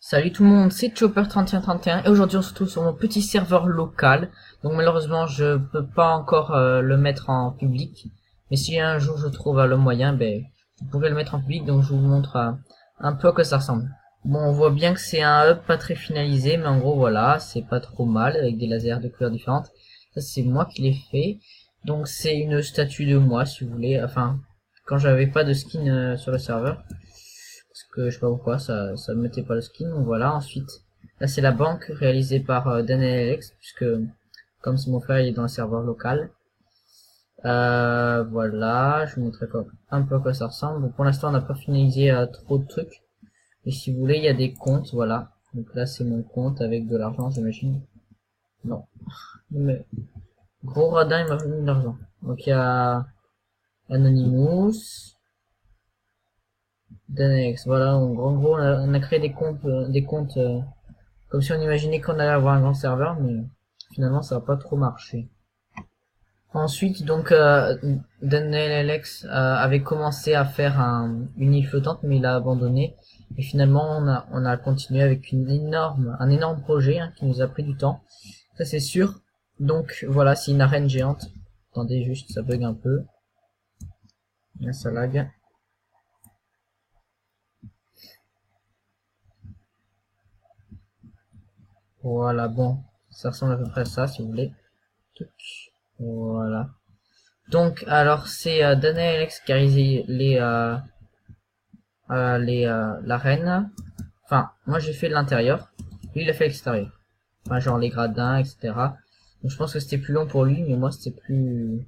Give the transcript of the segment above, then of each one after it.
Salut tout le monde, c'est Chopper3131 et aujourd'hui on se retrouve sur mon petit serveur local. Donc malheureusement je peux pas encore le mettre en public, mais si un jour je trouve le moyen, ben je pourrais le mettre en public. Donc je vous montre un peu à quoi ça ressemble. Bon, on voit bien que c'est un hub pas très finalisé, mais en gros voilà, c'est pas trop mal avec des lasers de couleurs différentes. Ça c'est moi qui l'ai fait. Donc c'est une statue de moi si vous voulez, enfin quand j'avais pas de skin sur le serveur. Parce que je sais pas pourquoi ça me mettait pas le skin. Donc voilà. Ensuite, là c'est la banque réalisée par Daniel Alex, puisque comme c'est mon frère, il est dans le serveur local. Voilà, je vous montrerai un peu à quoi ça ressemble. Donc, pour l'instant on n'a pas finalisé trop de trucs, mais si vous voulez il y a des comptes, voilà. Donc là c'est mon compte avec de l'argent, j'imagine. Non, mais gros radin, il m'a mis de l'argent. Donc il y a Anonymous, Danex, voilà. En gros, on a créé des comptes comme si on imaginait qu'on allait avoir un grand serveur, mais finalement ça va pas trop marcher. Ensuite, donc, Daniel Alex avait commencé à faire une île flottante, mais il a abandonné. Et finalement, on a continué avec un énorme projet hein, qui nous a pris du temps. Ça c'est sûr. Donc voilà, c'est une arène géante. Attendez juste, ça bug un peu. Là, ça lag. Voilà, bon, ça ressemble à peu près à ça, si vous voulez. Tuc. Voilà. Donc, alors, c'est Daniel Alex qui a réalisé l'arène. Enfin, moi j'ai fait l'intérieur. Lui, il a fait l'extérieur. Enfin, genre les gradins, etc. Donc, je pense que c'était plus long pour lui, mais moi, c'était plus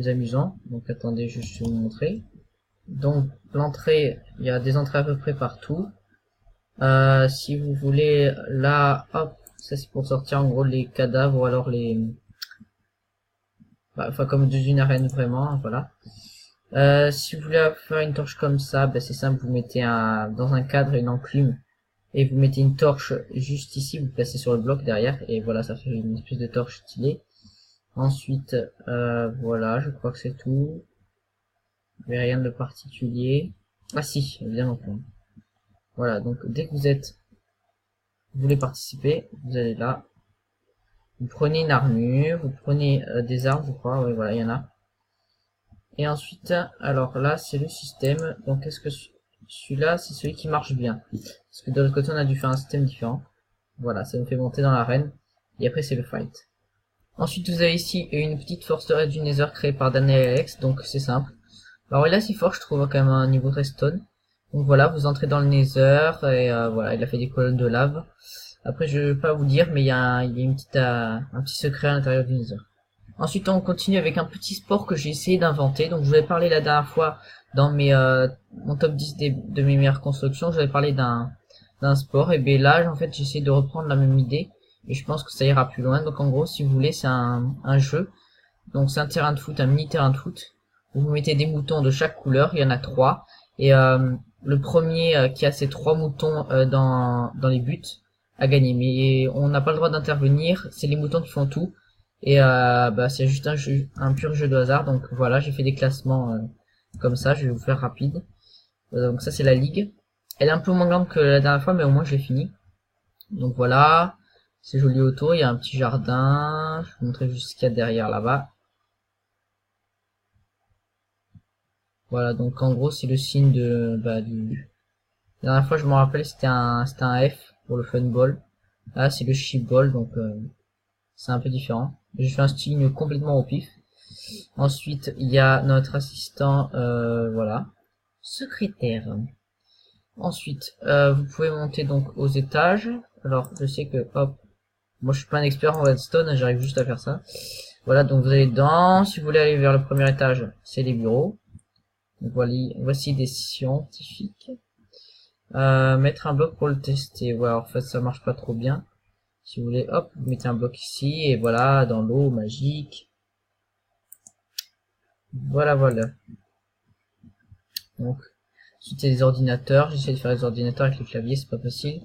amusant. Donc, attendez, je vais vous montrer. Donc, l'entrée, il y a des entrées à peu près partout. Si vous voulez, là, hop, ça c'est pour sortir en gros les cadavres ou alors enfin comme dans une arène vraiment, voilà. Si vous voulez faire une torche comme ça, c'est simple, vous mettez dans un cadre une enclume et vous mettez une torche juste ici, vous placez sur le bloc derrière et voilà, ça fait une espèce de torche stylée. Ensuite, voilà, je crois que c'est tout. Mais rien de particulier. Ah si, évidemment. Voilà, donc dès que vous voulez participer, vous allez là. Vous prenez une armure, vous prenez des armes, je crois, ouais, voilà, il y en a. Et ensuite, alors là, c'est le système. Donc, est-ce que celui-là, c'est celui qui marche bien? Parce que de l'autre côté, on a dû faire un système différent. Voilà, ça nous fait monter dans l'arène. Et après, c'est le fight. Ensuite, vous avez ici une petite forteresse du Nether créée par Daniel Alex. Donc, c'est simple. Alors, il est assez fort, je trouve, quand même, à un niveau redstone. Donc, voilà, vous entrez dans le Nether. Et voilà, il a fait des colonnes de lave. Après, je vais pas vous dire, mais il y a un petit secret à l'intérieur du Nether. Ensuite, on continue avec un petit sport que j'ai essayé d'inventer. Donc, je vous avais parlé la dernière fois dans mon top 10 de mes meilleures constructions. J'avais parlé d'un sport. Et bien là, en fait, j'ai essayé de reprendre la même idée. Et je pense que ça ira plus loin. Donc, en gros, si vous voulez, c'est un jeu. Donc, c'est un terrain de foot, un mini terrain de foot. Où vous mettez des moutons de chaque couleur. Il y en a 3. Et le premier qui a ces 3 moutons dans les buts a gagné. Mais on n'a pas le droit d'intervenir. C'est les moutons qui font tout. Et c'est juste un pur jeu de hasard. Donc voilà, j'ai fait des classements comme ça. Je vais vous faire rapide. Donc ça c'est la ligue. Elle est un peu moins grande que la dernière fois, mais au moins je l'ai fini. Donc voilà, c'est joli autour. Il y a un petit jardin. Je vais vous montrer juste ce qu'il y a derrière là-bas. Voilà, donc en gros c'est le signe du. La dernière fois je me rappelle c'était un F pour le fun ball. Là c'est le chip ball, donc c'est un peu différent. J'ai fait un signe complètement au pif. Ensuite, il y a notre assistant, voilà, secrétaire. Ensuite, vous pouvez monter donc aux étages. Alors, je sais que, hop, moi je suis pas un expert en redstone, j'arrive juste à faire ça. Voilà, donc vous allez dedans. Si vous voulez aller vers le premier étage, c'est les bureaux. Donc voici des scientifiques. Mettre un bloc pour le tester. Ouais, en fait, ça marche pas trop bien. Si vous voulez, hop, vous mettez un bloc ici, et voilà, dans l'eau, magique. Voilà. Donc, ensuite, il y a des ordinateurs. J'essaie de faire les ordinateurs avec les claviers, c'est pas facile.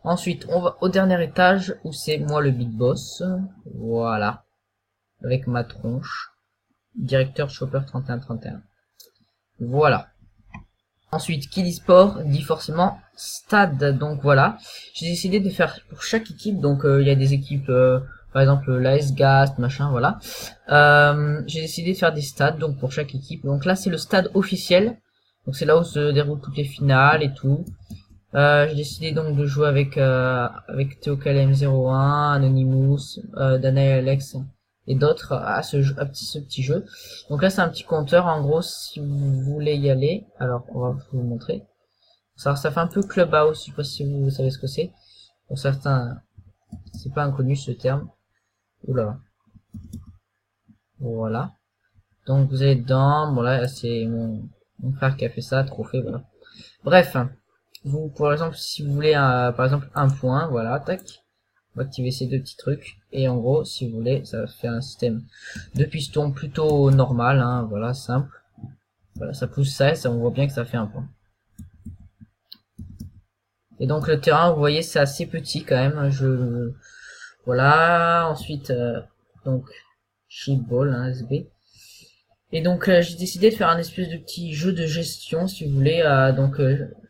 Ensuite, on va au dernier étage où c'est moi le big boss. Voilà. Avec ma tronche. Directeur Chopper 3131. Voilà. Ensuite, qui dit sport dit forcément stade. Donc voilà, j'ai décidé de faire pour chaque équipe. Donc il y a des équipes, par exemple l'AS Gast, machin, voilà. J'ai décidé de faire des stades donc pour chaque équipe. Donc là c'est le stade officiel. Donc c'est là où se déroulent toutes les finales et tout. J'ai décidé donc de jouer avec TheoKLM01, Anonymous, Dana et Alex et d'autres ce petit jeu. Donc là c'est un petit compteur en gros si vous voulez y aller. Alors on va vous montrer. Ça fait un peu Clubhouse, je sais pas si vous savez ce que c'est. Pour certains c'est pas inconnu ce terme. Oula. Voilà. Donc vous allez dedans. Bon là c'est mon frère qui a fait ça, trophée, voilà. Bref. Vous, par exemple, si vous voulez, par exemple, un point, voilà, tac, on va activer ces deux petits trucs, et en gros, si vous voulez, ça va faire un système de piston plutôt normal, hein, voilà, simple. Voilà, ça pousse ça, et ça, on voit bien que ça fait un point. Et donc, le terrain, vous voyez, c'est assez petit quand même, voilà, ensuite, donc, Shipball, hein, SB. Et donc j'ai décidé de faire un espèce de petit jeu de gestion si vous voulez. Donc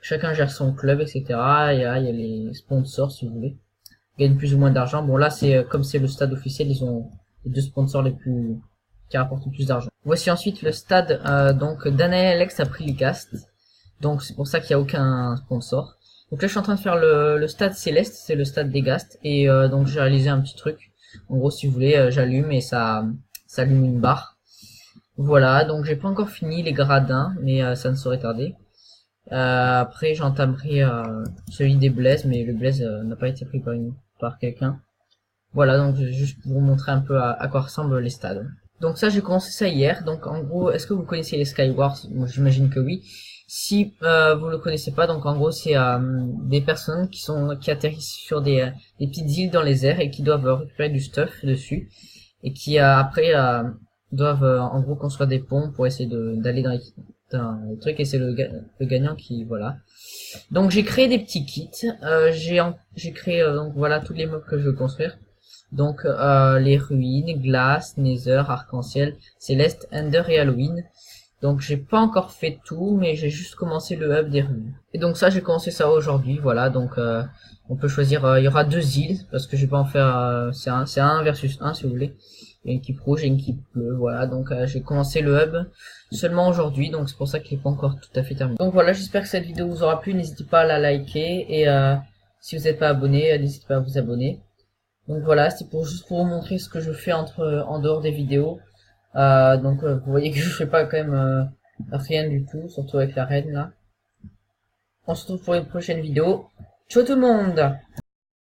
chacun gère son club, etc. Et là il y a les sponsors si vous voulez. Ils gagnent plus ou moins d'argent. Bon là c'est comme c'est le stade officiel, ils ont les deux sponsors les plus qui rapportent le plus d'argent. Voici ensuite le stade. Donc Dana et Alex a pris les castes. Donc c'est pour ça qu'il n'y a aucun sponsor. Donc là je suis en train de faire le stade céleste, c'est le stade des Gastes. Et donc j'ai réalisé un petit truc. En gros si vous voulez j'allume et ça allume une barre. Voilà, donc j'ai pas encore fini les gradins, mais ça ne saurait tarder. Après j'entamerai celui des Blaises, mais le Blaise n'a pas été pris par quelqu'un. Voilà, donc juste pour vous montrer un peu à quoi ressemblent les stades. Donc ça j'ai commencé ça hier, donc en gros, est-ce que vous connaissez les Skywars? Moi j'imagine que oui. Si vous le connaissez pas, donc en gros c'est des personnes qui atterrissent sur des petites îles dans les airs et qui doivent récupérer du stuff dessus et qui après doivent en gros construire des ponts pour essayer d'aller dans les trucs et c'est le gagnant qui voilà. Donc j'ai créé des petits kits, j'ai créé donc voilà tous les mobs que je veux construire. Donc les ruines, glace, nether, arc-en-ciel, céleste, ender et Halloween. Donc j'ai pas encore fait tout, mais j'ai juste commencé le hub des ruines. Et donc ça j'ai commencé ça aujourd'hui, voilà. Donc on peut choisir, il y aura deux îles parce que je vais pas en faire, c'est un versus un si vous voulez. Il y a une équipe rouge et une équipe bleue, voilà. Donc j'ai commencé le hub seulement aujourd'hui, donc c'est pour ça qu'il est pas encore tout à fait terminé. Donc voilà, j'espère que cette vidéo vous aura plu. N'hésitez pas à la liker et si vous n'êtes pas abonné, n'hésitez pas à vous abonner. Donc voilà, c'est juste pour vous montrer ce que je fais en dehors des vidéos. Donc vous voyez que je fais pas quand même rien du tout, surtout avec la reine là. On se retrouve pour une prochaine vidéo. Ciao tout le monde!